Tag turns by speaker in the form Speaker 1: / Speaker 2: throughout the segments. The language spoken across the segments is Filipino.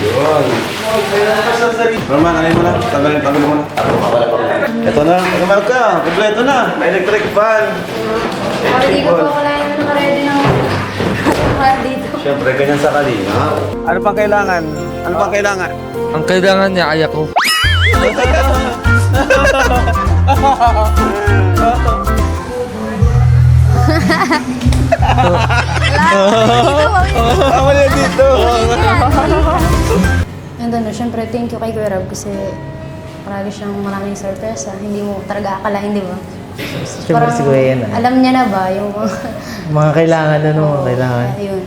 Speaker 1: Yun. Norman, ano mo na? Tanggalin mo na. Ito na. Normal ka. Kompleto na. May electric fan.
Speaker 2: Hindi ko po wala yung naka-ready ng dito.
Speaker 1: Siyempre, ganyan sa kalina. Ano pang kailangan? Ano pang kailangan?
Speaker 3: Ang kailangan niya ay ako.
Speaker 1: Wala dito.
Speaker 2: And then, syempre, thank you kay Kuya Rob kasi marami siyang maraming sorpresa. Hindi mo talaga akalain, di ba?
Speaker 4: Siyempre si Kuya yan.
Speaker 2: Alam niya na ba yung
Speaker 4: Mga kailangan, mga kailangan.
Speaker 2: ayun.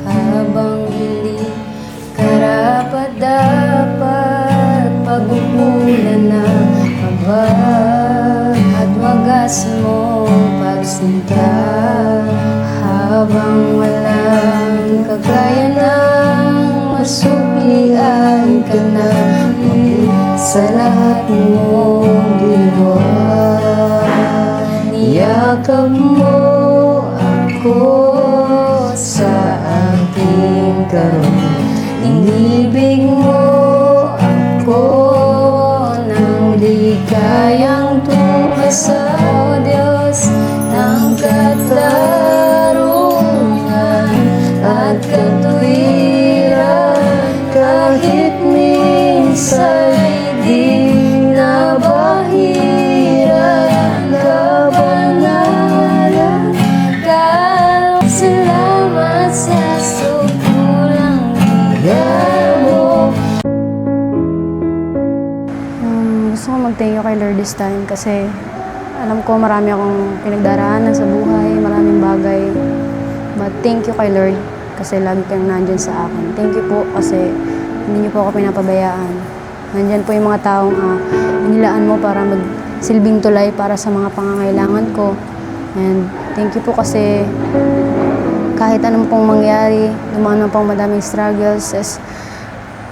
Speaker 2: Habang hindi karapat-dapat pag-upulan na abad at wagas mong pagsinta habang walang kagaya ng masuklian ka na sa lahat mong ginawa. Niyakap mo ako sa aking karoon. Inibig mo ako ng ligayang tumasa, O Diyos ng katarungan at katuwiran. Kahit minsan di nabahiran, kabanalan ka. Salamat sa sukulang higa mo. Gusto ko mag-thank you kay Lord this time kasi alam ko marami akong pinagdaraanan sa buhay, maraming bagay. But thank you kay Lord kasi lagi kayong nandyan sa akin. Thank you po kasi hindi niyo po ako pinapabayaan. Nandyan po yung mga taong inilaan mo para magsilbing tulay para sa mga pangangailangan ko. And thank you po kasi kahit anong pong mangyari, dumaan man pong madaming struggles,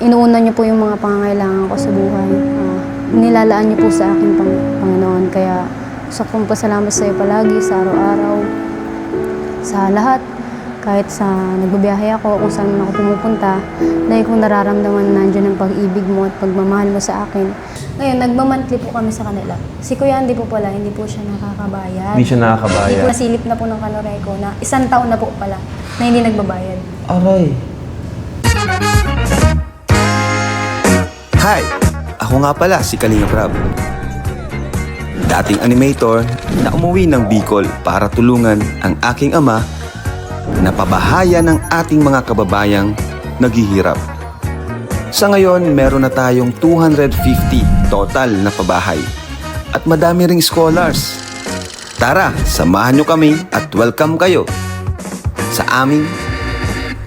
Speaker 2: inuuna niyo po yung mga pangangailangan ko sa buhay. Nilalaan niyo po sa akin, Panginoon. Kaya gusto kong pasalamat sa iyo palagi, sa araw-araw, sa lahat. Kahit sa nagbabiyahe ako, kung saan ako pumupunta, dahil kong nararamdaman nandiyan ang pag-ibig mo at pagmamahal mo sa akin. Ngayon, nagmamantli po kami sa kanila. Si Kuya Andy po pala, hindi po siya nakakabayad.
Speaker 1: Hindi siya nakakabayad.
Speaker 2: Hindi po nasilip na po ng kanoray ko na 1 taon na po pala na hindi nagbabayad.
Speaker 1: Aray.
Speaker 5: Hi! Ako nga pala si Kalinga Prab. Dating animator na umuwi ng Bicol para tulungan ang aking ama na pabahayan ng ating mga kababayang naghihirap. Sa ngayon, meron na tayong 250 total na pabahay at madami ring scholars. Tara, samahan nyo kami at welcome kayo sa aming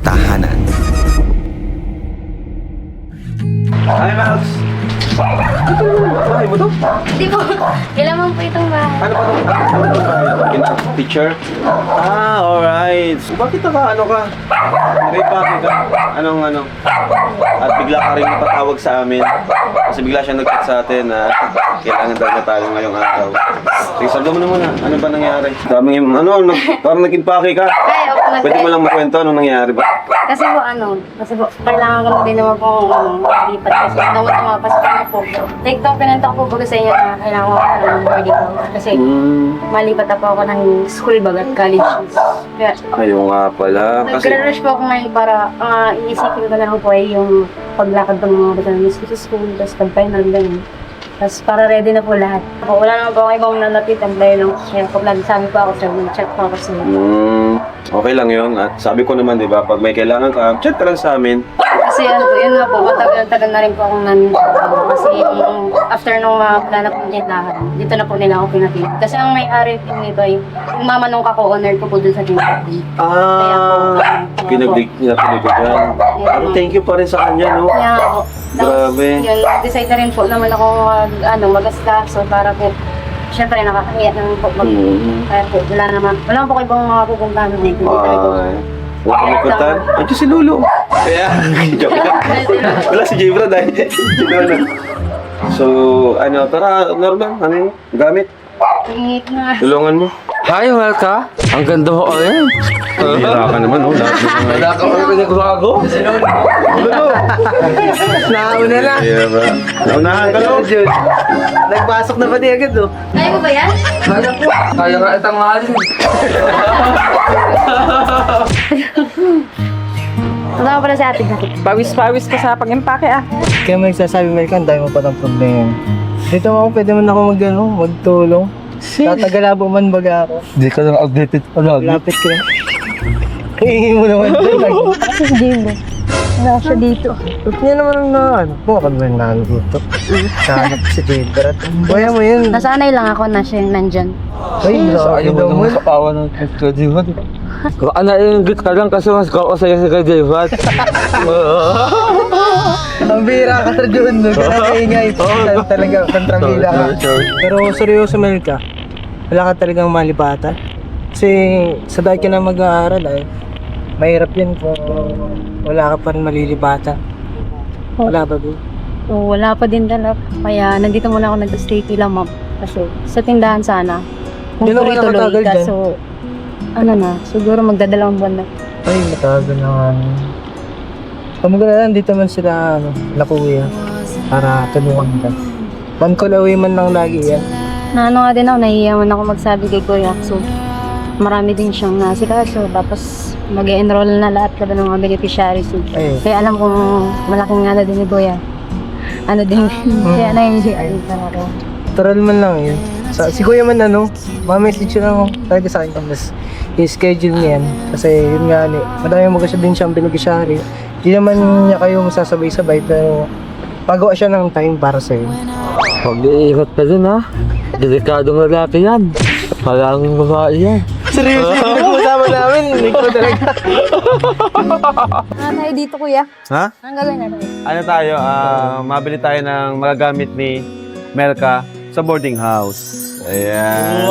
Speaker 5: tahanan.
Speaker 1: Hi, Max. Ito yung bahay mo to?
Speaker 2: Hindi po. Kailangan po itong bahay.
Speaker 1: Ano pa ito? Teacher? Alright. So, bakit ano ka? Nagpapake ka? Anong? At bigla ka rin napatawag sa amin. Kasi bigla siya nag-chat sa atin na kailangan daw na tayo ngayong araw. Resolve mo na muna. Ano ba nangyari? Daming, parang nag-impake ka.
Speaker 2: Ay, opo,
Speaker 1: Pwede mo lang makwento anong nangyari ba?
Speaker 2: Kasi po, kailangan ko na din naman po lipat kasi tumapas pa po. Like, itong pinanta ko po baga sa inyo na kailangan ko ng boarding ko. Kasi malipat na po ako ng school bag at college. Kaya,
Speaker 1: Ayaw nga pala. Kasi,
Speaker 2: nag-rush po ako ngayon para iisipin ko na lang po ay yung paglakad ng mga bata ng sa school, tapos pag-final ganun. Tapos para ready na po lahat. Wala naman po ako ibang nalapitan dahil lang kaya po nagsabi po ako sir, nag-chat po ako sa inyo.
Speaker 1: okay lang yun. At sabi ko naman, di ba, pag may kailangan ka, chat ka lang sa amin.
Speaker 2: Kasi yun nga po, matagal-tagal na rin po akong nandito. Kasi after nung mga plana po lahat, dito na po nila ako pinatid. Kasi ang may-ari po nito ay, yung mama nung kako-owner ko po dun sa tinatid. Kaya po,
Speaker 1: Pinagdinig ko dyan. Pero thank you pa rin sa kanya, no?
Speaker 2: kaya po,
Speaker 1: Grabe.
Speaker 2: yun, decide na rin po naman ako mag-askaso para po, syempre nakakahiya naman po. Kaya po, wala po kayo ibang mga pupuntahan ng ito.
Speaker 1: Huwag kang ikutan. Andiyo si Lolo. Kaya, joke lang. Wala si Jebra dahil. So, tara, Norman, ano yun? Gamit.
Speaker 2: Ingit na.
Speaker 1: Tulungan mo.
Speaker 3: Hi, Melka. Ang ganda mo ulit.
Speaker 1: Hira ka naman, oh. Lahat ng mga...
Speaker 3: Wala ka ulit pinagbago.
Speaker 4: Nauna na.
Speaker 1: Hira ba? Naunahan ka, no?
Speaker 4: Nagpasok na ba di agad, oh?
Speaker 2: Kaya mo ba yan?
Speaker 3: Kaya nga itang mahalin.
Speaker 2: Tama pala si ate.
Speaker 6: Pawis-pawis ka sa pag-impake ah.
Speaker 4: Kaya may nagsasabi, Melka, ang dami mo pa ng problema. Dito ako, pwede man ako magtulong. Tatagala man baga ako.
Speaker 3: Hindi ka lang updated pa lagi.
Speaker 4: Lapit ka. Hihingi mo naman doon.
Speaker 2: Kasi si Jimbo. Wala siya dito.
Speaker 4: Ba't niya naman ang ano? Buka ba yung nandito? Kahanap si Jimbo. Kaya mo yun.
Speaker 2: Nasanay lang ako na siya yung nandyan.
Speaker 4: Ay,
Speaker 3: Sa
Speaker 4: grabe
Speaker 3: ayaw mo
Speaker 4: daw mo.
Speaker 3: naman kapawa ng Kadivat. Kung anaingit ka lang kasi mas kakasaya si Kadivat.
Speaker 4: Ang bira ka sa Jun, no? Kaya ingay. Talaga, kontrabida ka. Pero seryoso, Melka. Wala ka talagang malipatan. Kasi sa dahil ka na mag-aaral ay mahirap yan kung wala ka pa rin malilipatan. Wala ba, bro?
Speaker 2: So, wala pa din talaga. Kaya nandito muna ako nag-stay kila ma'am. Kasi sa tindahan sana. Kung
Speaker 4: Hindi na ako
Speaker 2: tuloy-tuloy.
Speaker 4: nakatagal dyan.
Speaker 2: Kaso, ano na, siguro magdadalawang buwan na.
Speaker 4: Ay, matagal na nga. Pamagalalan, dito man sila, nakuya. Para tulungan ka. One call away man lang lagi yan.
Speaker 2: Na ano nga din ako, nahihiyaman ako magsabi kay Kuya. So, marami din siyang nasikaso. Tapos, mag-enroll na lahat ka ng mga beneficiaries.
Speaker 4: Ay.
Speaker 2: Kaya alam kong malaking ano din ni Kuya. Ano din, kaya nahihiyaman talaga.
Speaker 4: Tural man lang yun. Si Kuya man ma-message yun ako talaga sa akin. Tapos, i-schedule niya yan. Kasi yun nga, madami mo kasi din siyang beneficiary. Hindi naman niya kayo masasabay-sabay, pero pagawa siya ng time para sa'yo.
Speaker 3: Pag-iikot ka dun ha. Delikadong lalaki yan. Maraming babae yan.
Speaker 4: Seryoso yung nag-uusama namin. Ikaw talaga.
Speaker 2: Ano tayo dito, Kuya?
Speaker 1: Ha?
Speaker 2: Anong gagawin natin?
Speaker 1: Ano tayo? Mabili tayo ng magagamit ni Melka sa boarding house. Ayan.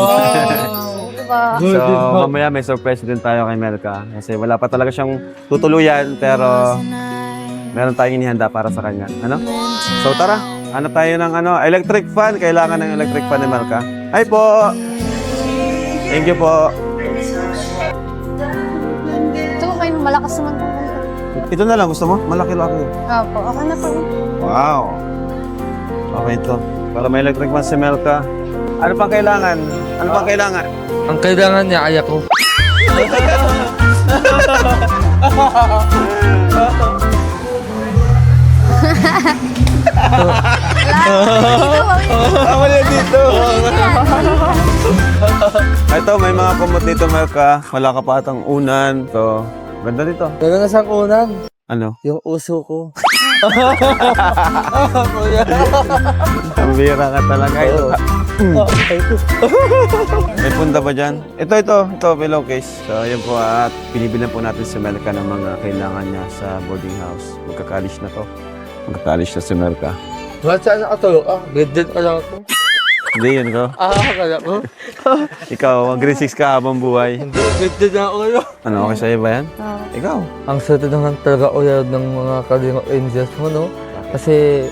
Speaker 2: Diba?
Speaker 1: So, mamaya may surprise din tayo kay Melka. Kasi wala pa talaga siyang tutuluyan, pero meron tayong inihanda para sa kanya. Ano? So, tara. Hanap tayo ng electric fan. Kailangan ng electric fan ni Melka. Hi po! Thank you po.
Speaker 2: Ito, kayo malakas naman po.
Speaker 1: Ito na lang. Gusto mo? Malaki-laki.
Speaker 2: Opo, ako na po.
Speaker 1: Wow! Okay ito. Para may electric fan si Melka. Ano pang kailangan? Ano pang kailangan?
Speaker 3: Ang kailangan niya ay ako.
Speaker 1: Tama na dito. Ito, may mga kumot dito, Melka. Wala ka pa atang unan. So, ganda dito.
Speaker 3: Meron na siyang unan.
Speaker 1: Ano?
Speaker 3: Yung uso ko.
Speaker 1: Ang bira ka talaga. Ito. May punda ba dyan? Ito, pillowcase. So, yan po at binibilan po natin si Melka ng mga kailangan niya sa boarding house. Magkakalis na to. Magkakalis na si Melka.
Speaker 3: Bakit saan nakatulog ka? Grade ka lang ako.
Speaker 1: Hindi, yun ko.
Speaker 3: Kala ko.
Speaker 1: Ikaw, grade 6 ka habang buhay.
Speaker 3: Hindi, grade na ako yun.
Speaker 1: Ano, okay sa'yo ba yan? Ikaw.
Speaker 3: Ang swerte naman talaga ulit ng mga kalingap angels mo, no? Kasi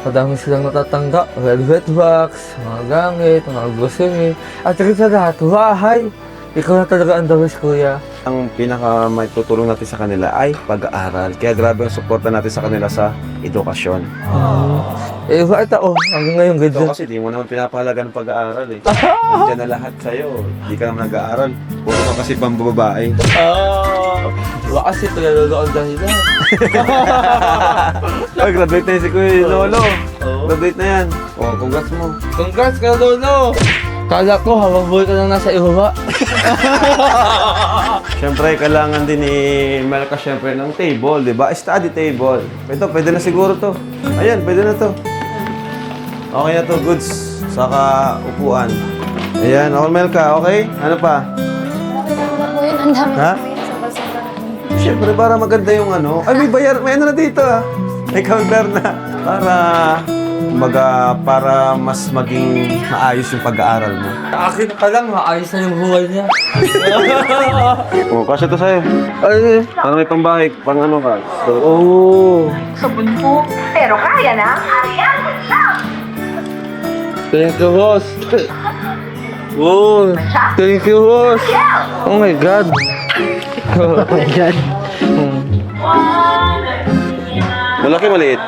Speaker 3: madami silang natatanggap. Velvet wax, mga gamit, mga grocery. At rin sa lahat, bahay. Ikaw na talaga ang dawis, kuya.
Speaker 1: Ang pinaka may tutulong natin sa kanila ay pag-aaral. Kaya grabe ang suporta natin sa kanila sa edukasyon.
Speaker 3: Bakit ako? Hanggang ngayon, grade
Speaker 1: Ito kasi di mo naman pinapahalaga ng pag-aaral eh. Nandiyan na lahat sa'yo. Di ka naman nag-aaral. Puro ka kasi pambababae.
Speaker 3: Baka kasi pinaloloon dahil lang.
Speaker 1: Ay, graduate na yun si Kuya Lolo. Graduate na yan. O, congrats mo.
Speaker 3: Congrats ka, Lolo! Kala ko, habang buhay ka lang nasa ibaba.
Speaker 1: Siyempre, kailangan din ni Melka siyempre ng table, di ba? Study table. Ito, pwede na siguro to. Ayan, pwede na to. Okay na to, goods. Saka upuan. Ayan, okay Melka, okay? Ano pa?
Speaker 2: Okay na po yun. Ang dami
Speaker 1: Ha?
Speaker 2: na po yun. Sobra-sobra.
Speaker 1: Siyempre, para maganda yung ano. Ay, may bayar. May ano na dito ah. May counter na. Para mas maging maayos yung pag-aaral mo.
Speaker 3: Sa akin pa lang, maayos na yung buhay niya.
Speaker 1: Oo, kasi ito sa'yo.
Speaker 3: Ay,
Speaker 1: Para may pambahay, pang ano ka. So,
Speaker 6: Sabon po. Pero kaya na. Ayan lang.
Speaker 3: thank you, boss. Oh, thank you, boss. Oh my God.
Speaker 4: Oh my God.
Speaker 1: Malaki, maliit?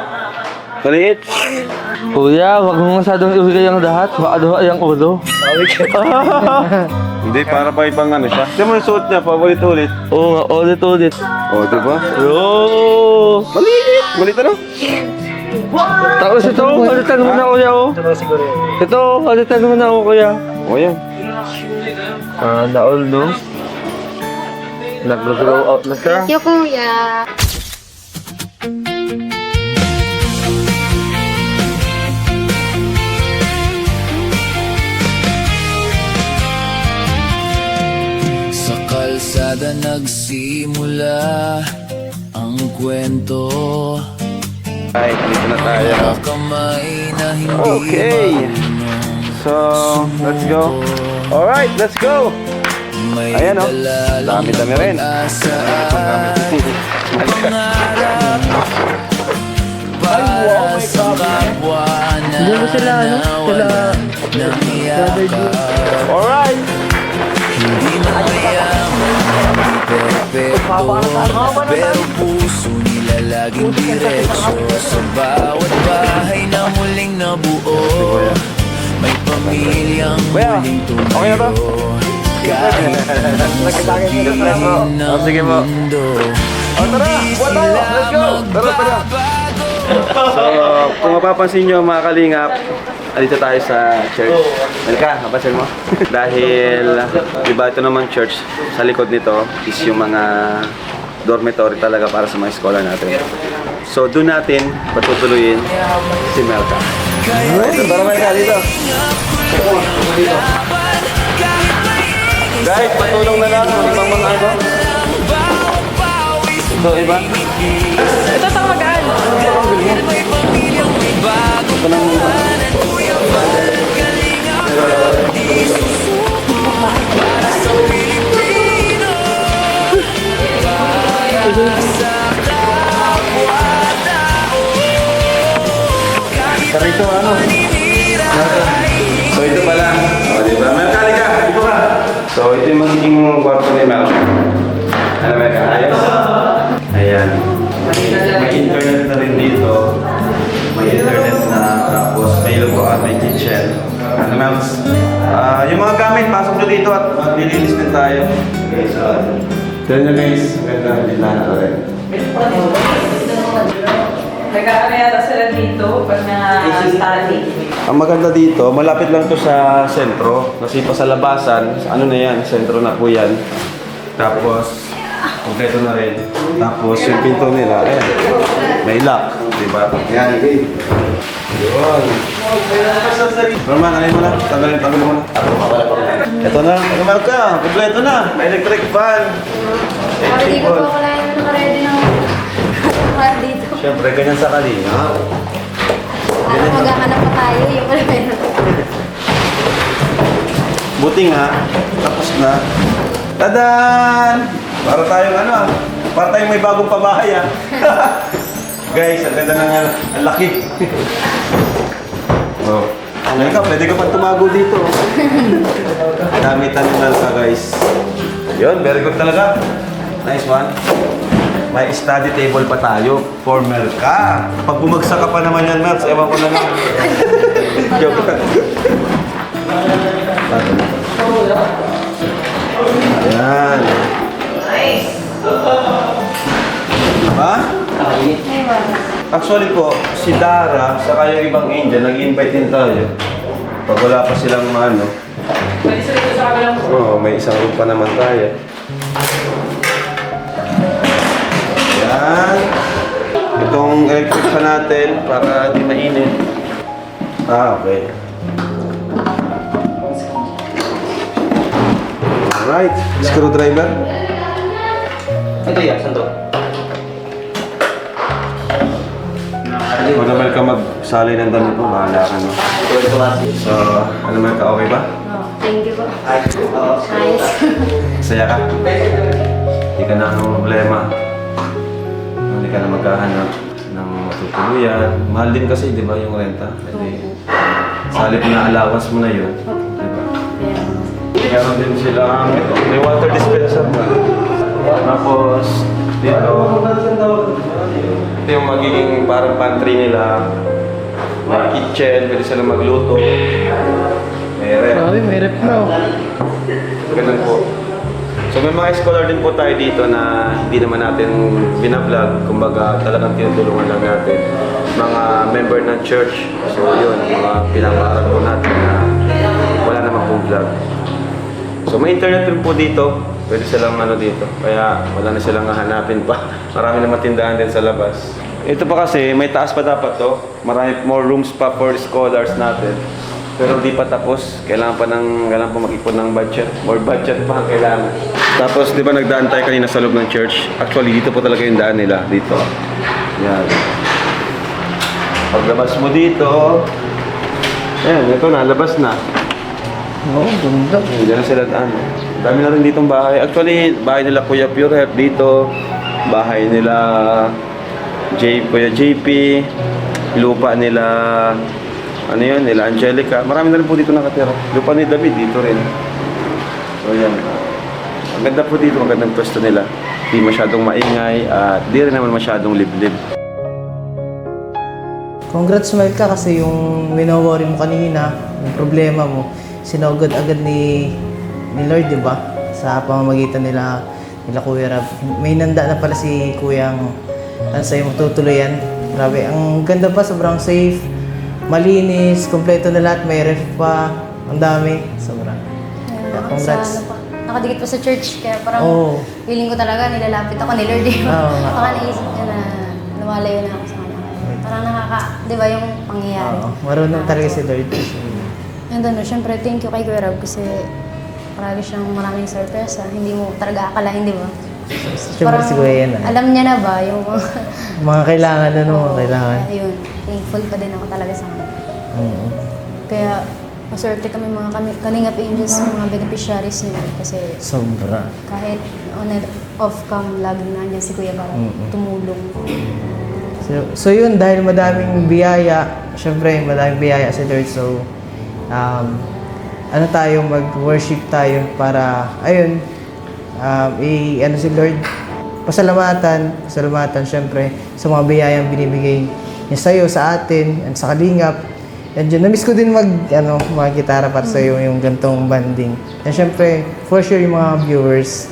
Speaker 1: Maliit?
Speaker 3: Kuya, wag mo masyadong ihuli ang lahat. Baka daw yung ulo.
Speaker 1: Hindi, para pa ibang ano siya. Tignan mo yung suot niya, paulit-ulit.
Speaker 3: Oo nga, ulit-ulit.
Speaker 1: O, diba?
Speaker 3: Oh!
Speaker 1: Maliit! Maliit ano?
Speaker 3: Tapos ito, alitan mo na kuya oh.
Speaker 4: Ito ba siguro yun?
Speaker 3: Ito, alitan mo na ako kuya.
Speaker 1: O, yan.
Speaker 3: Naol no? Nag-grow out na siya.
Speaker 2: Thank you, kuya.
Speaker 7: Sa kalsada nagsimula ang kwento.
Speaker 1: Ay, dito na tayo.
Speaker 7: Kamay na hindi
Speaker 1: Okay. So, let's go. Alright, let's go.
Speaker 7: may
Speaker 1: Ayan, oh.
Speaker 7: dala
Speaker 1: Dami-dami rin.
Speaker 7: pag-asa pangarap para sa kapwa na nawala ng yakap.
Speaker 1: Alright.
Speaker 7: Hindi na mayaman, hindi perpekto, pero puso nila laging diretso. Sa bawat bahay na muling nabuo, may pamilyang muling
Speaker 1: okay na ba?
Speaker 7: tumayo. Kahit anong sabihin ng
Speaker 1: Sige mo.
Speaker 7: mundo,
Speaker 1: Tara, buwan tayo. Let's go. Tara. So, kung mapapansin nyo mga kalingap, dito tayo sa church. Halika, mapasin mo. Dahil, diba ito namang church, sa likod nito is yung mga dormitory talaga para sa mga eskwela natin. So, doon natin patutuloyin si Melka. Tara Melka, dito. Guys, patulong na lang ang ibang mga ano. Ito, iba?
Speaker 6: Ito sa magaan.
Speaker 1: Ito lang Sarito, ano? So, ito pala. O, diba? Melka, halika. Dito ka. So, ito yung magiging kwarto ni Melka. Ano, Melka? Ayos? Ayan. May internet na rin dito. May internet na, tapos may lukuan, may kitchen. Ano, Melks? Yung mga gamit, pasok nyo dito at maglilinis din tayo. Okay, so, dyan nyo guys. Ganda, lilahan na rin.
Speaker 6: Nag-aano yata sila dito pag na-study.
Speaker 1: Ang maganda dito, malapit lang to sa sentro. Kasi pa sa labasan, ano na yan, sentro na po yan. Tapos, kompleto na rin. Tapos yung pinto nila, ayan, may lock, di ba? Ayan, okay. Yun. Norman, alin mo na? Tanggalin mo na. Ito na, normal ka, kompleto na. May electric fan.
Speaker 2: Hindi ko po ako lang naka-ready ng car dito.
Speaker 1: Siyempre, ganyan sa kanina.
Speaker 2: Parang maghahanap pa tayo yung wala na.
Speaker 1: Buti nga, tapos na. Tadan! Para tayong ano ah. Para tayong may bagong pabahay ah. Guys, ang ganda ng ano, ang laki. Oh. Ngayon ka, pwede ka pa tumago dito. Dami tanunan ka guys. Yun, very good talaga. Nice one. May study table pa tayo for Melka. Pag bumagsak ka pa naman yan, Melks, ewan ko na lang. Joke lang. Ayan. Diba? Actually po, si Dara, saka yung ibang angel, nag-invite din tayo. Pag wala pa silang ano.
Speaker 6: Pwede sila dito sa kabilang
Speaker 1: Oo, may isang room pa naman tayo. Ayan. Itong electric fan natin para di mainit. Okay. Alright. Screwdriver. Ito yan, saan to? Kung naman ka magsalay ng damit mo, bahala ka no. So, ano naman ka, okay ba?
Speaker 2: Thank you po. Nice.
Speaker 1: Masaya ka? Hindi ka na ano problema. Hindi ka na maghahanap ng matutuluyan. Mahal din kasi, di ba, yung renta? Kasi, sa halip na allowance mo na yun. Di ba? Meron din silang ito, may water dispenser na. Tapos, dito, ito yung magiging parang pantry nila. May kitchen, pwede sila magluto. May ref.
Speaker 4: may rep na.
Speaker 1: Ganun po. So may mga scholar din po tayo dito na hindi naman natin binablog. Kumbaga talagang tinutulungan lang natin. Mga member ng church. So yun, mga pinaparal po natin na wala naman pong vlog. So may internet rin po dito. Pwede silang dito. Kaya wala na silang hahanapin pa. Marami na matindahan din sa labas. Ito pa kasi, may taas pa dapat to. Marami more rooms pa for scholars natin. Pero di pa tapos. Kailangan pa mag-ipon ng budget. More budget pa ang kailangan. Tapos, di ba nagdaan tayo kanina sa loob ng church? Actually, dito po talaga yung daan nila. Dito. Yan. Paglabas mo dito, ayan, ito na, labas na.
Speaker 4: Oo, ganda.
Speaker 1: Diyan na sila daan. Dami na rin ditong bahay. Actually, bahay nila Kuya Pure Help dito. Bahay nila Kuya JP. Lupa nila nila Angelica. Marami na rin po dito nakatira. Lupa ni David dito rin. So yan. Maganda po dito, magandang pwesto nila. Di masyadong maingay at di rin naman masyadong liblib.
Speaker 4: Congrats, Melka, kasi yung wino-worry mo kanina, yung problema mo, sinugod agad ni Lord, di ba? Sa pamamagitan nila Kuya Rab. May nanda na pala si Kuyang sa'yo matutuluyan. Grabe, ang ganda pa, sobrang safe, malinis, kompleto na lahat, may ref pa, ang dami, sobrang.
Speaker 2: Kaya,
Speaker 4: Congrats.
Speaker 2: Sa, nakadikit pa sa church, kaya parang
Speaker 4: Oo.
Speaker 2: feeling ko talaga nilalapit ako ni Lord.
Speaker 4: Oo nga.
Speaker 2: Baka naisip niya na lumalayo na ako sa kanya. Parang di ba yung pangyayari?
Speaker 4: Oo, marunong talaga si Lord.
Speaker 2: And then, syempre, thank you kay Kuya Rab kasi marami siyang maraming sorpresa. Hindi mo talaga akalain, di ba?
Speaker 4: Siyempre si Kuya yan.
Speaker 2: Alam niya na ba yung
Speaker 4: Mga kailangan, mga kailangan.
Speaker 2: Kaya yun, thankful pa din ako talaga sa kanya.
Speaker 4: Oo.
Speaker 2: Kaya, maswerte kami mga Kalingap Angels, mga beneficiaries nila kasi
Speaker 4: Sobra.
Speaker 2: kahit on and off cam, laging nandiyan si Kuya para tumulong.
Speaker 4: So yun, dahil madaming biyaya, syempre madaming biyaya si Lord, so mag-worship tayo para, ayun, si Lord, pasalamatan syempre sa mga biyayang binibigay niya sa'yo, sa atin, and sa Kalingap. And yun, na-miss ko din mga gitara para sa'yo, yung gantong banding. And syempre, for sure yung mga viewers.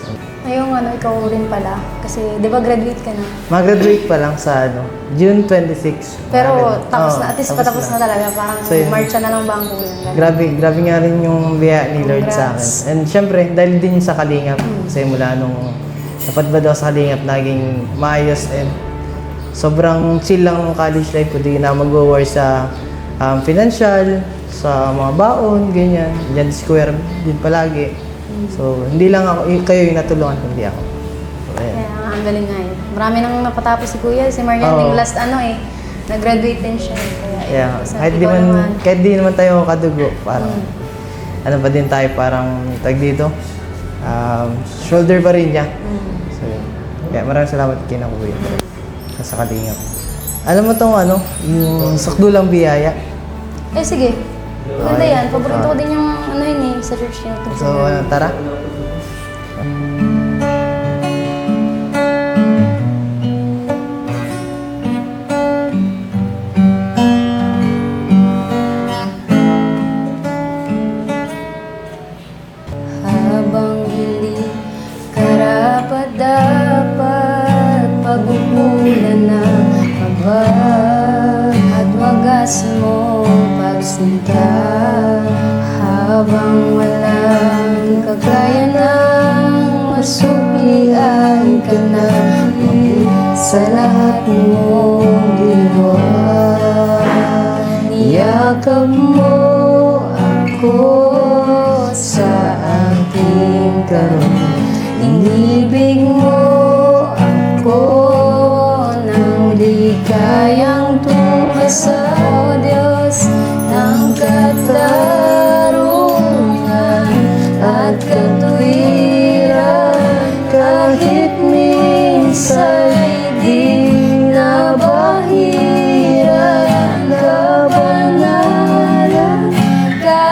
Speaker 2: Ayun, ikaw rin pala. Kasi, di ba graduate ka na?
Speaker 4: Mag-graduate pa lang sa June 26.
Speaker 2: Pero, tapos
Speaker 4: Oo,
Speaker 2: na, at least patapos na talaga. Parang
Speaker 4: So, yun.
Speaker 2: March na lang ba ang kulang?
Speaker 4: Grabe nga rin yung biya ni Lord sa akin.
Speaker 2: Congrats.
Speaker 4: And syempre, dahil din sa Kalingap. Kasi mula nung napadbad ako sa Kalingap, naging maayos and sobrang chill lang ng college life ko. Di na mag-worry sa financial, sa mga baon, ganyan. Diyan si Kuya din palagi. So, hindi lang kayo yung natulungan, kundi ako. So, ayan.
Speaker 2: Kaya ang galing nga yun. Marami nang napatapos si Kuya. Si Marian,
Speaker 4: Oo.
Speaker 2: yung last nag-graduate din siya. Kaya,
Speaker 4: Yeah. Kahit di naman tayo kadugo, parang pa din tayo, parang tag dito, shoulder pa rin niya. So, yun. Kaya maraming salamat kay na Kuya sa Kalingap. Alam mo tong yung sakdulang biyaya.
Speaker 2: sige. Maganda yan. Paborito ko din yung sa church niya.
Speaker 4: So, tara.
Speaker 2: Habang hindi karapat-dapat pag-upulan na abad at wagas mo pagsinta, habang walang kagaya ng masuklian ka na sa lahat mo ginawa. Niyakap mo ako sa aking karoon, inibig mo ako ng ligayang tumasa, O Diyos ng katarungan at katuwiran. Kahit minsan di nabahiran, kabanalan ka.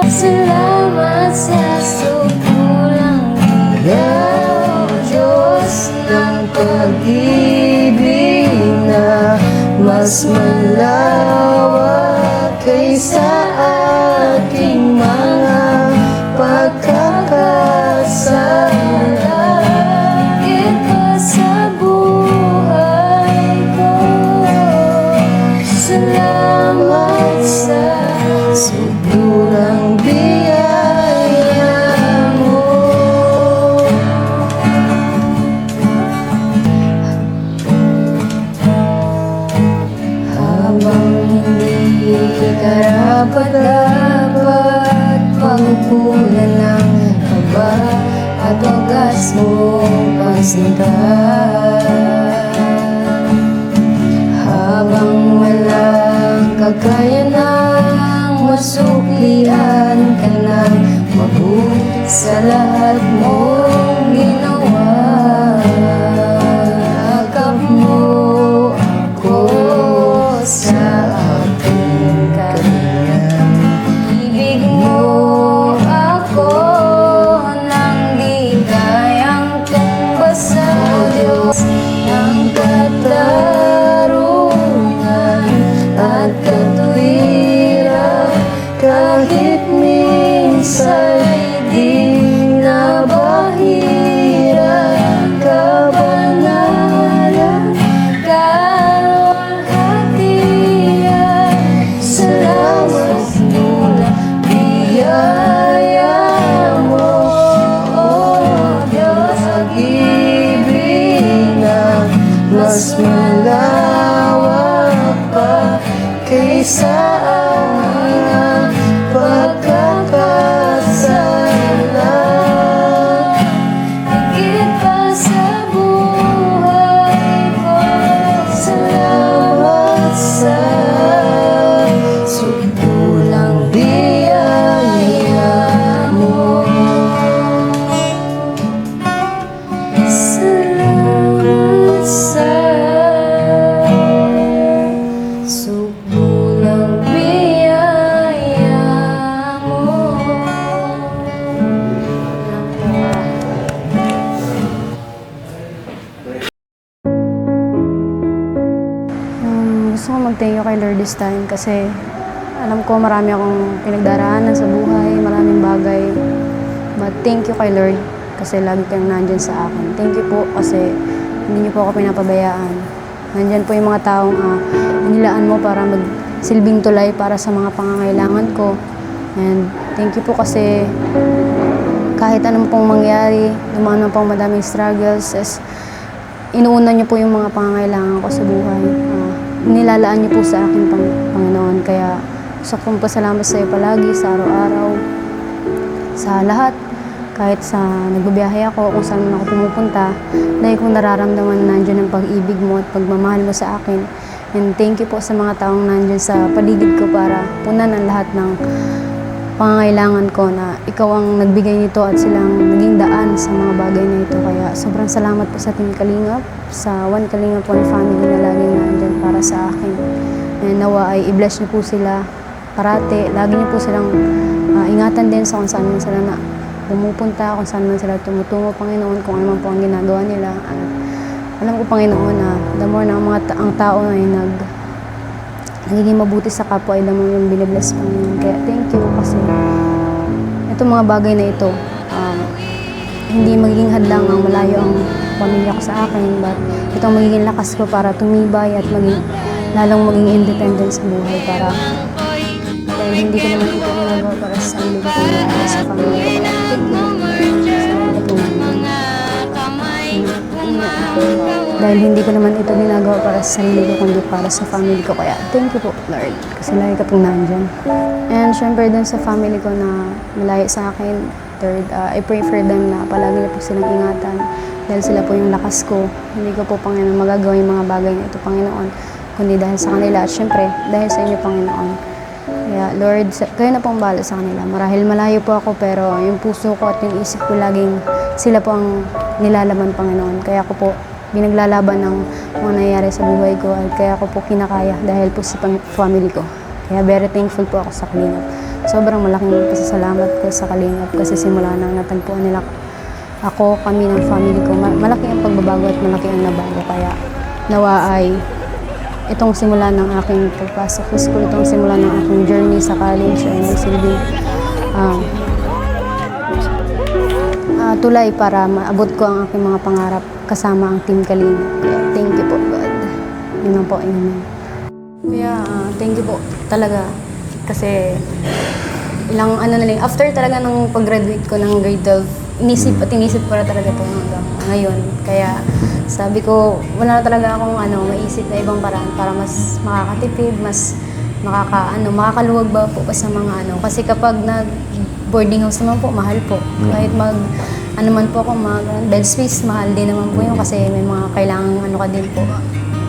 Speaker 2: Salamat sa mas malawak kaysa aking mga pagkakasala. Higit pa sa buhay ko, salamat sa sobrang biyaya mo. Habang hindi karapat-dapat pagpunan ng kaba at wagas mong pagsinta. Habang walang kakayanang masuklian ka ng mabuti sa lahat mong ginawa. Yakap mo ako sa aking kalinga. Ibig mo ako nang di kayang tumbasan. Diyos ng katarungan at katuwiran, kahit minsan di nabahira. Kabanalan, kalwalhatian, salamat mula biyaya mo, oh Diyos. Pag-ibig na mas malawak pa kaysa mga pagkakasala. Higit pa sa buhay ko, salamat sa subulang biyaya mo. Salamat sa subulang biyaya mo. Gusto ko mag-thank you kay Lord this time kasi alam ko marami akong pinagdaraanan sa buhay, maraming bagay. But thank you kay Lord kasi lagi kayong nandyan sa akin. Thank you po kasi hindi niyo po ako pinapabayaan. Nandyan po yung mga taong inilaan mo para magsilbing tulay para sa mga pangangailangan ko. And thank you po kasi kahit anong pong mangyari, dumaan man pong madaming struggles, inuuna niyo po yung mga pangangailangan ko sa buhay. Nilalaan niyo po sa akin, Panginoon. Kaya gusto kong pasalamat sa iyo palagi, sa araw-araw, sa lahat. Kahit sa nagbabiyahe ako, kung saan man ako pumupunta, dahil kong nararamdaman nandiyan ang pag-ibig mo at pagmamahal mo sa akin. And thank you po sa mga taong nandiyan sa paligid ko para punan ang lahat ng pangangailangan ko na ikaw ang nagbigay nito at silang naging daan sa mga bagay na ito. Kaya sobrang salamat po sa Team Kalingap, sa One Kalingap One Family na laging nandiyan para sa akin. And nawa ay i-bless niyo po sila parate. Lagi niyo po silang ingatan din sa kung saan man sila na pumupunta, kung saan man sila tumutungo, Panginoon, kung ano man po ang ginagawa nila. Alam ko, Panginoon, na the more na ang tao ay nagiging mabuti sa kapwa, ay the more yung binibless, Panginoon. Kaya thank you kasi itong mga bagay na ito, hindi magiging hadlang ang malayo ang pamilya ko sa akin, but itong magiging lakas ko para tumibay at lalong maging independent sa buhay para dahil hindi ko naman ito ginagawa para sa sarili ko, kundi para sa pamilya ko. Dahil hindi ko naman ito ginagawa para sa sarili ko, kundi para sa family ko. Kaya thank you po, Lord, kasi lagi ka pong nandyan. And syempre dun sa family ko na malayo sa akin, Lord, I pray for them na palagi na po silang ingatan dahil sila po yung lakas ko. Hindi ko po, Panginoon, magagawa yung mga bagay na ito, Panginoon, kundi dahil sa kanila at syempre dahil sa inyo, Panginoon. Kaya Lord, kayo na pong bahala sa kanila. Marahil malayo po ako, pero yung puso ko at yung isip ko laging sila po ang nilalaman, Panginoon. Kaya ako po binaglalaban ng mga nangyayari sa buhay ko at kaya ako po kinakaya dahil po sa family ko. Kaya very thankful po ako sa Kalingap. Sobrang malaking pasasalamat ko sa Kalingap kasi simula nang natagpuan nila kami ng family ko. Malaki ang pagbabago at malaki ang nabago. Kaya nawa ay itong simula ng aking pagpasok sa school, itong simula ng aking journey sa college ay nagsilbing tulay para maabot ko ang aking mga pangarap kasama ang Team Kalingap. Kaya thank you po, God. Yun lang po, amen. Kaya thank you po talaga kasi ilang ano na lang, after talaga ng pag-graduate ko ng grade 12, inisip ko na talaga ito hanggang ngayon. Kaya sabi ko, wala na talaga akong maisip na ibang paraan para mas makakatipid, mas makakaluwag ba po sa mga Kasi kapag boarding house naman po, mahal po. Kahit man po ako, bed space, mahal din naman po yun kasi may mga kailangan ka din po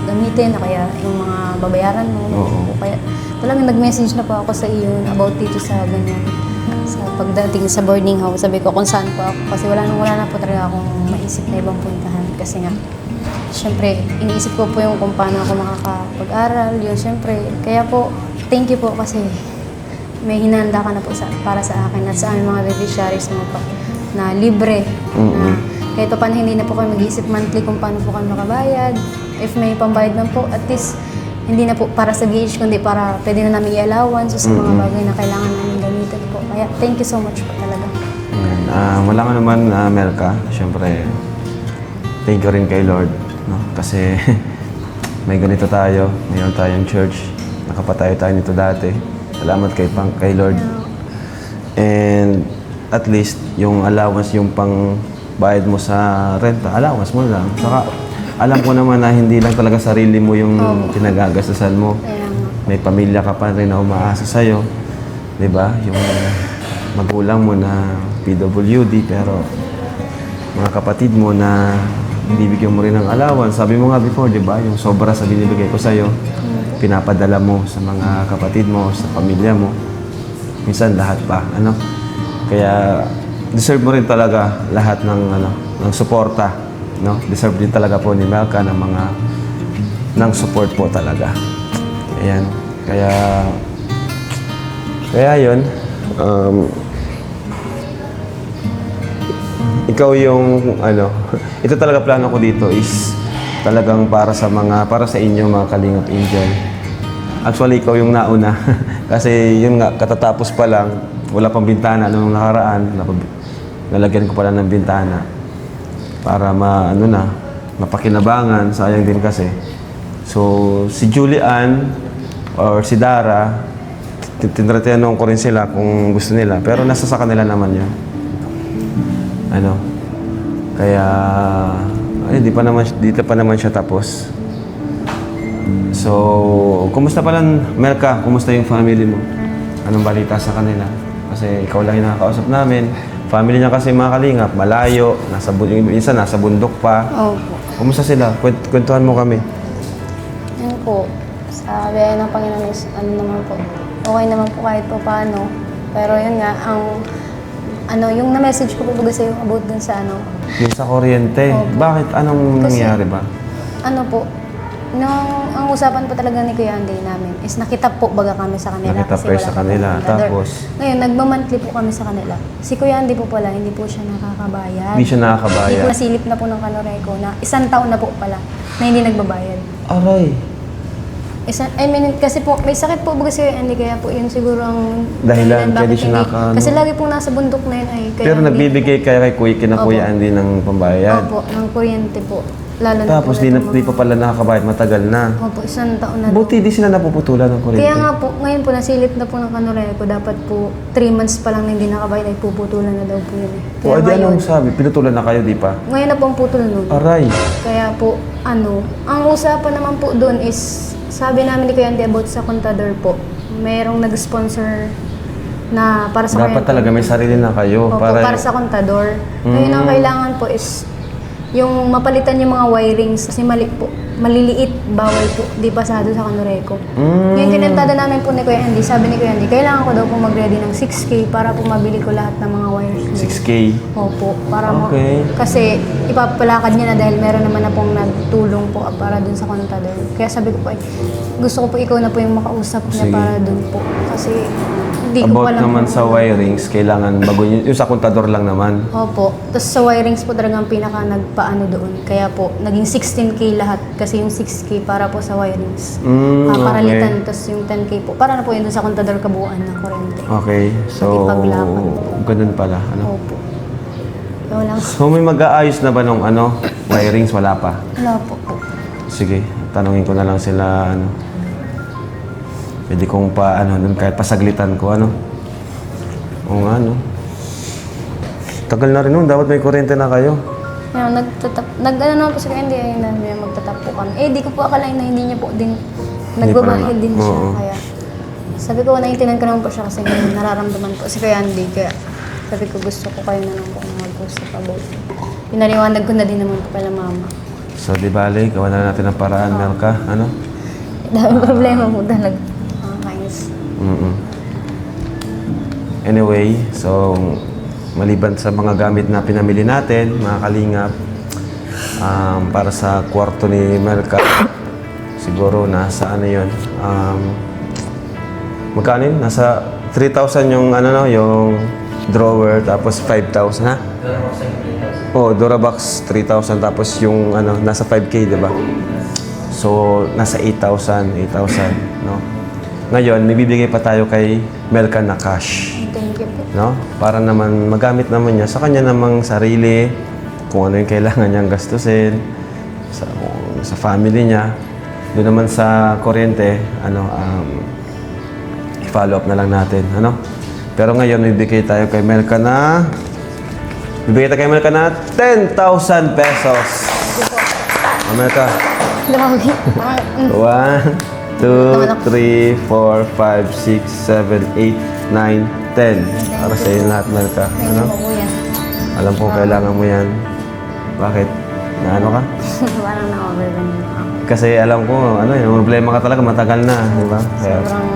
Speaker 2: gamitin, kaya yung mga babayaran mo. Kaya talagang nag-message na po ako sa iyo about dito sa ganyan. Sa pagdating sa boarding house, sabi ko kung saan po ako. Kasi wala na po talaga akong maisip na ibang puntahan. Kasi nga, syempre, iniisip ko po yung kung paano ako makakapag-aral. Yun, syempre. Kaya po, thank you po kasi may hinanda ka na po para sa akin at sa aming mga beneficiaries mo po na libre. Na kahit pa paano hindi na po kayo mag-iisip monthly kung paano po kayo makabayad. If may pambayad man po, at least hindi na po para sa GH, kundi para pwede na namin i-allowance sa mga bagay na kailangan namin gamitin po. Kaya thank you so much po talaga.
Speaker 1: Wala ka naman, Melka. Siyempre, thank you rin kay Lord. No? Kasi may ganito tayo, mayroon tayong church. Nakapatayo tayo nito dati. Salamat kay Lord. And at least, yung allowance, yung pang bayad mo sa renta, allowance mo lang. Saka, alam ko naman na hindi lang talaga sarili mo yung pinagagastusan mo. May pamilya ka pa rin na umaasa sa'yo. Diba? Yung magulang mo na PWD, pero mga kapatid mo na binibigyan mo rin ng allowance. Sabi mo nga before, diba? Yung sobra sa binibigay ko sa'yo, pinapadala mo sa mga kapatid mo, sa pamilya mo. Minsan lahat pa. Kaya deserve mo rin talaga lahat ng suporta. No? Deserve din talaga po ni Melka ng support po talaga. Ayan. Kaya yun. Ikaw yung ito talaga plano ko dito is talagang para sa inyo mga Kalingap Angel. Actually, ikaw yung nauna. Kasi yun nga, katatapos pa lang, wala pang bintana nung nakaraan. Nalagyan ko pala ng bintana para mapakinabangan. Sayang din kasi. So, si Julian or si Dara, tinratanong ko rin sila kung gusto nila. Pero nasa sa kanila naman yun. Kaya, di pa naman siya tapos. So, kumusta pala, Melka? Kumusta yung family mo? Anong balita sa kanila? Kasi ikaw lang yung nakakausap namin. Family niya kasi mga Kalingap, malayo, minsan nasa bundok pa.
Speaker 2: Opo.
Speaker 1: Kumusta sila? Kwentuhan mo kami.
Speaker 2: Yan po. Sa biyaya ng Panginoon is, naman po, okay naman po kahit po paano. Pero yun nga, yung na-message ko po baga sa'yo about dun sa
Speaker 1: Yung sa kuryente.
Speaker 2: Opo.
Speaker 1: Bakit? Anong nangyari ba?
Speaker 2: Ang usapan po talaga ni Kuya Andy namin is nakita po baga kami sa kanila.
Speaker 1: Nakita
Speaker 2: kasi
Speaker 1: kayo
Speaker 2: wala
Speaker 1: sa
Speaker 2: po
Speaker 1: kanila.
Speaker 2: kaming brother.
Speaker 1: Tapos?
Speaker 2: Ngayon, nagmamonthly po kami sa kanila. Si Kuya Andy po pala, hindi po siya nakakabayad.
Speaker 1: Hindi siya
Speaker 2: Hindi
Speaker 1: nakakabayad.
Speaker 2: po nasilip na po ng Kanoreco na 1 taon na po pala na hindi nagbabayad.
Speaker 1: Aray.
Speaker 2: Kasi po, may sakit po baga si Kuya Andy, kaya po yun siguro ang
Speaker 1: Dahilan, kaya
Speaker 2: bakit
Speaker 1: di siya
Speaker 2: hindi- Kasi lagi po nasa bundok na yun ay kaya
Speaker 1: Pero
Speaker 2: hindi-
Speaker 1: nagbibigay kayo kina
Speaker 2: Opo.
Speaker 1: Kuya Andy ng pambayad.
Speaker 2: Opo, ng kuryente po. Lalo na
Speaker 1: Tapos
Speaker 2: po
Speaker 1: di
Speaker 2: itong
Speaker 1: pa pala nakakabayad, matagal na.
Speaker 2: Opo, 1 taon na daw.
Speaker 1: Buti di sila napuputulan ng kuryente.
Speaker 2: Kaya nga po, ngayon po nasilip na po ng Kanoreco, dapat po 3 months pa lang na hindi nakabayad ay puputulan na daw po yun eh.
Speaker 1: O, edi anong sabi? Pinutulan na kayo, di pa?
Speaker 2: Ngayon na po ang putol nun.
Speaker 1: Aray.
Speaker 2: Kaya po, ang usapan naman po doon is, sabi namin ni Kuya Andy about sa kontador po, mayroong nag-sponsor na para sa
Speaker 1: Dapat
Speaker 2: kuryente.
Speaker 1: talaga may sarili na kayo.
Speaker 2: Opo, para sa kontador. Ngayon ang kailangan po is, yung mapalitan yung mga wirings kasi maliliit, bawal po, di pasado sa Kanoreco. Ngayon kinentada namin po ni Kuya Andy, sabi ni Kuya Andy, kailangan ko daw po mag-ready ng 6K para po mabili ko lahat ng mga wires.
Speaker 1: 6K.
Speaker 2: Opo, para
Speaker 1: Okay.
Speaker 2: kasi ipapalakad niya na dahil meron naman na pong nagtulong po para dun sa kontador. Kaya sabi ko po, gusto ko po ikaw na po yung makausap niya
Speaker 1: Sige.
Speaker 2: para dun po. Kasi hindi ko
Speaker 1: About
Speaker 2: pa
Speaker 1: naman sa wirings, kailangan bago yung sa kontador lang naman.
Speaker 2: Opo. Tapos sa wirings po talagang pinaka nagpaano doon. Kaya po, naging 16K lahat. Kasi kasi yung 6K para po sa wirings.
Speaker 1: Mm,
Speaker 2: Paralitan, tapos yung 10K po. Para na po yun dun sa kontador kabuuan ng kuryente.
Speaker 1: Okay, so
Speaker 2: Paglaban.
Speaker 1: ganun pala. Ano?
Speaker 2: Opo. Wala,
Speaker 1: So may mag-aayos na ba nung wirings? Wala pa?
Speaker 2: wala po.
Speaker 1: Sige, tanungin ko na lang sila, pwede kong nun kahit pasaglitan ko, Oo nga, Tagal na rin nun, dapat may kuryente na kayo.
Speaker 2: Yan, naman po sa kanya, hindi na magtatap po kami. Di ko po akalain na hindi niya po din, nagbabahid din siya.
Speaker 1: Oo.
Speaker 2: Kaya, sabi ko, naintinan ko naman po siya kasi may nararamdaman po si Kuya Andy. Kaya, sabi ko, gusto ko kayo na lang po mag-usap about. Pinaliwanag ko na din naman po kay mama.
Speaker 1: So, di bale, gawa na natin ang paraan, Melka,
Speaker 2: Daming problema po talaga. Nakakainis.
Speaker 1: Anyway, so, maliban sa mga gamit na pinamili natin, mga kalingap, para sa kwarto ni Melka, siguro nasa yun, magkano yun? Nasa 3,000 yung yung drawer, tapos 5,000, ha? Oh, Durabox 3,000, tapos yung nasa 5K, di ba? So, nasa 8,000, no? Ngayon, may bibigay pa tayo kay Melka na cash.
Speaker 2: Thank you po.
Speaker 1: No? Para naman magamit naman niya sa kanya namang sarili, kung ano yung kailangan niyang gastusin, sa family niya. Doon naman sa kuryente, i-follow up na lang natin, Pero ngayon, bibigay tayo kay Melka na 10,000 pesos. Melka.
Speaker 2: Grabe.
Speaker 1: 1, 2, 3, 4, 5, 6, 7, 8, 9, 10. Para sa iyo lahat, Melka.
Speaker 2: Thank you po, Kuya.
Speaker 1: Alam kong kailangan mo yan. Bakit? Ka?
Speaker 2: Parang na-overwhelm na ako.
Speaker 1: Kasi alam ko, yung problema ka talaga, matagal na, di ba? Kaya,
Speaker 2: Sobrang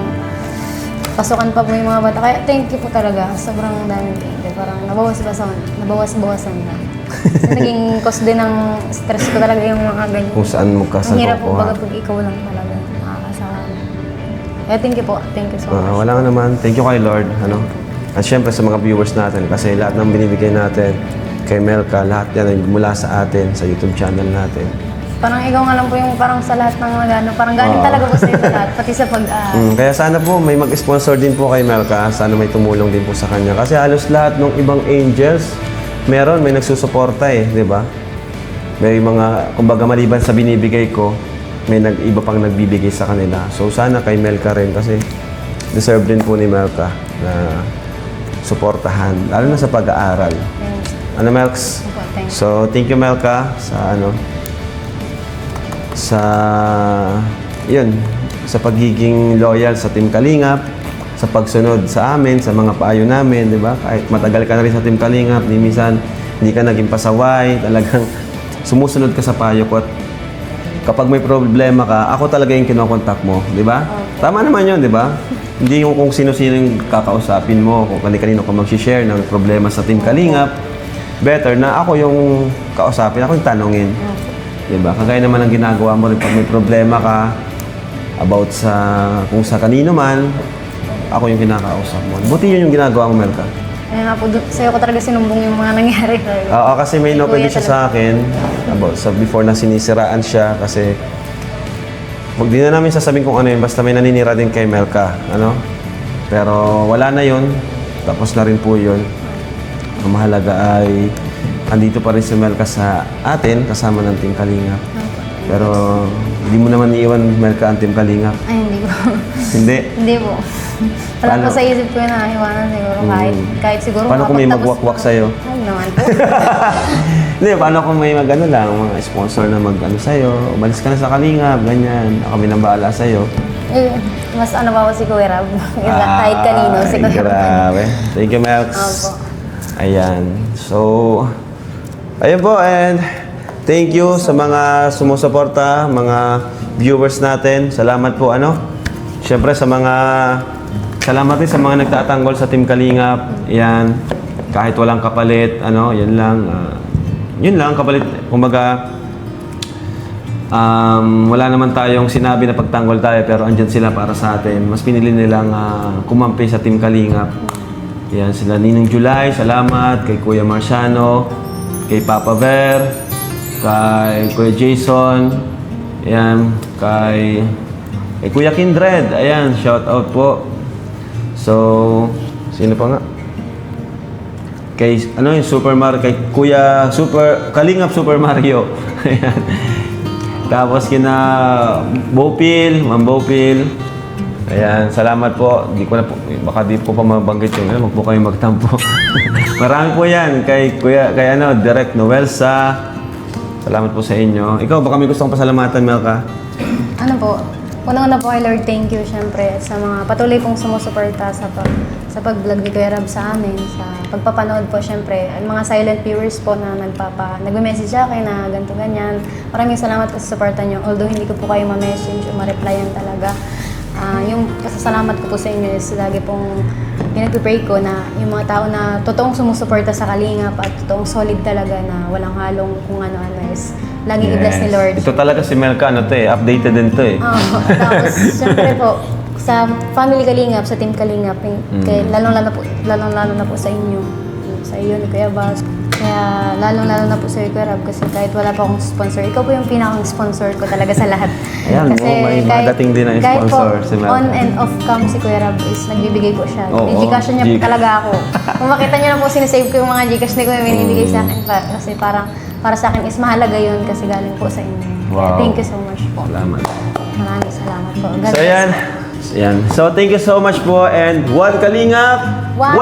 Speaker 2: pasukan pa po yung mga bata. Kaya thank you po talaga. Sobrang daming thank you. Parang nabawas-bawasan na. Kasi naging cause din ng stress ko talaga yung mga ganyan.
Speaker 1: kung saan mo
Speaker 2: Ang hirap po
Speaker 1: kasagukuhan.
Speaker 2: baga pag ikaw lang talaga nakakasama. Kaya thank you po. Thank you so much.
Speaker 1: Wala nga naman. Thank you kay Lord. At syempre sa mga viewers natin, kasi lahat ng binibigay natin kay Melka, lahat yan ay mula sa atin, sa YouTube channel natin.
Speaker 2: Parang ikaw nga lang po yung parang sa lahat ng mga parang galing talaga po sa iyo lahat. Pati sa pag-aaral.
Speaker 1: Kaya sana po may mag-sponsor din po kay Melka. Sana may tumulong din po sa kanya. Kasi halos lahat ng ibang angels, may nagsusuporta di ba? May mga, kumbaga maliban sa binibigay ko, may iba pang nagbibigay sa kanila. So sana kay Melka rin kasi deserve din po ni Melka na suportahan, lalo na sa pag-aaral.
Speaker 2: Thanks.
Speaker 1: Melks?
Speaker 2: Opo, thanks.
Speaker 1: So thank you Melka sa pagiging loyal sa Team Kalingap, sa pagsunod sa amin, sa mga paayo namin, di ba? Kahit matagal ka na rin sa Team Kalingap, minsan hindi ka naging pasaway, talagang sumusunod ka sa payo ko. At kapag may problema ka, ako talaga yung kinokontak mo, di ba? Tama naman yun, di ba? Hindi yung kung sino-sino yung kakausapin mo, kung kanino ka mag-share ng problema sa Team Kalingap. Better na ako yung kausapin, ako yung tanongin. Diba? Kagaya naman ang ginagawa mo rin pag may problema ka about kung sa kanino man, ako yung kinakausap mo. Buti yun yung ginagawa mo, Melka.
Speaker 2: Kaya nga po, sa'yo ko talaga sinumbong yung mga nangyari.
Speaker 1: Oo, kasi may
Speaker 2: Kuya
Speaker 1: no-pwede siya sa akin about before na sinisiraan siya kasi huwag din na namin sasabihin kung ano yun, basta may naninira din kay Melka. Pero wala na yun. Tapos na rin po yun. Ang mahalaga ay andito pa rin si Melka sa atin, kasama ng Team Kalingap. Pero hindi mo naman iiwan, Melka, ang Team Kalingap.
Speaker 2: Ay, hindi po.
Speaker 1: Hindi?
Speaker 2: Hindi po. Wala
Speaker 1: Paano?
Speaker 2: po sa isip ko na iwanan siguro. Kahit siguro
Speaker 1: Paano kung may
Speaker 2: makapagtapos
Speaker 1: magwakwak
Speaker 2: po.
Speaker 1: sa'yo?
Speaker 2: Ay, naman po.
Speaker 1: Hindi, paano kung may mga sponsor na sa'yo, umalis ka na sa Kalingap, ganyan, kami nang bahala sa'yo.
Speaker 2: Mas pa po si Kuya Rab. Kahit kanino si Kuya Rab.
Speaker 1: Grabe. Thank you, Melks.
Speaker 2: Opo.
Speaker 1: Ayan. So, ayun po, and thank you sa mga sumusuporta, mga viewers natin. Salamat po, Siyempre salamat din sa mga nagtatanggol sa Team Kalingap. Yan. Kahit walang kapalit, yan lang. Yun lang, kapalit. Kumbaga, wala naman tayong sinabi na pagtanggol tayo, pero andyan sila para sa atin. Mas pinili nilang kumampi sa Team Kalingap. Yan, sila Ninong July, salamat. Kay Kuya Marciano, kay Papa Ver, kay Kuya Jason, Ayan, kay Kuya Kindred. Ayan, shout out po. So, sino pa nga? Kay, ano yung Super Mario, kay Kuya Kalingap Super Mario. Ayan. Tapos kina Bopil, Ma'am Bopil. Ayan, salamat po. Di ko na po, baka di po pa mabanggit yung, wag po kayo magtampo. Marami po yan. Kay Direk Noelsa. Salamat po sa inyo. Ikaw, baka may gustong pasalamatan, Melka?
Speaker 2: Ano po, unang-una po kay Lord, thank you syempre sa mga patuloy pong sumusuporta sa pag-vlog ni Kuya Rab sa amin, sa pagpapanood po syempre, ang mga silent viewers po na nagme-message sa akin na ganito ganyan. Maraming salamat po sa suporta nyo, although hindi ko po kayo ma-message o ma-replyan talaga. Yung pasasalamat ko po sa inyo is lagi pong pinag-pray ko na yung mga tao na totoong sumusuporta sa Kalingap at totoong solid talaga na walang halong kung ano-ano is laging i-bless ni Lord.
Speaker 1: Ito talaga si Melka, ano to eh, updated din to eh.
Speaker 2: Oo. Tapos, syempre po, sa family Kalingap, sa team Kalingap, kaya lalong-lalo na po sa inyo. Sa iyo ni Kuya Bas. Kaya lalong-lalo na po sa iyo, Kuya Rab, kasi kahit wala pa akong sponsor, ikaw po yung pinakang-sponsor ko talaga sa lahat.
Speaker 1: Ayan, may madating din ang sponsor si Melka.
Speaker 2: Kahit po on and off cam si Kuya Rab is nagbibigay po siya.
Speaker 1: Oo,
Speaker 2: I-Gcash niya po
Speaker 1: Gcash.
Speaker 2: talaga ako. Kung makita niyo na po, sinisave ko yung mga Gcash ni Kuya, binibigay sa akin pa. Kasi parang, para sa akin is mahalaga yun kasi galing po sa inyo. Kaya
Speaker 1: Wow.
Speaker 2: thank you so much po.
Speaker 1: Salamat.
Speaker 2: Maraming salamat po. God
Speaker 1: So
Speaker 2: bless.
Speaker 1: yan. Yan. So thank you so much po and one Kalingap,
Speaker 2: One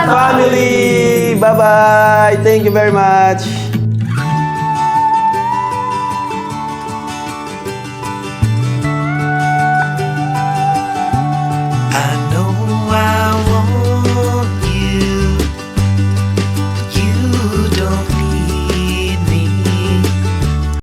Speaker 1: family. Bye-bye. Thank you very much.